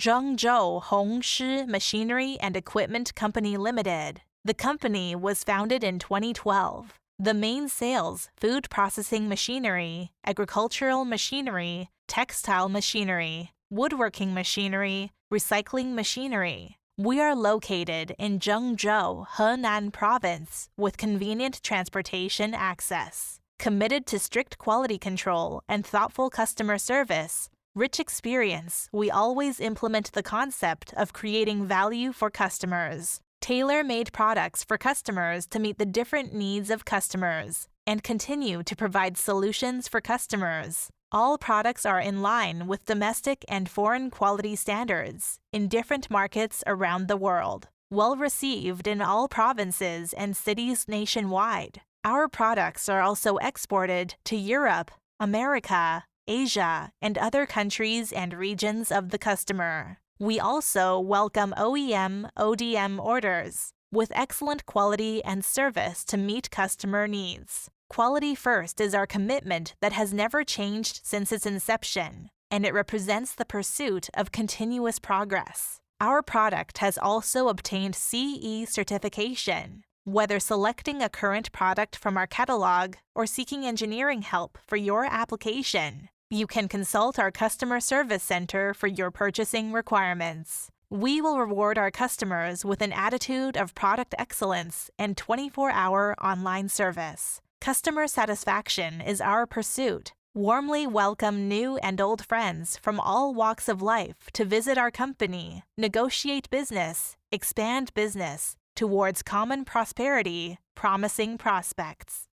Zhengzhou Hongshi Machinery and Equipment Company Limited. The company was founded in 2012. The main sales: food processing machinery, agricultural machinery, textile machinery, woodworking machinery, recycling machinery. We are located in Zhengzhou, Henan Province, with convenient transportation access. Committed to strict quality control and thoughtful customer service, rich experience, we always implement the concept of creating value for customers. Tailor-made products for customers to meet the different needs of customers, and continue to provide solutions for customers. All products are in line with domestic and foreign quality standards in different markets around the world. Well received in all provinces and cities nationwide. Our products are also exported to Europe, America, Asia, and other countries and regions of the customer. We also welcome OEM, ODM orders with excellent quality and service to meet customer needs. Quality first is our commitment that has never changed since its inception, and it represents the pursuit of continuous progress. Our product has also obtained CE certification. Whether selecting a current product from our catalog or seeking engineering help for your application, you can consult our customer service center for your purchasing requirements. We will reward our customers with an attitude of product excellence and 24-hour online service. Customer satisfaction is our pursuit. Warmly welcome new and old friends from all walks of life to visit our company, negotiate business, expand business towards common prosperity, promising prospects.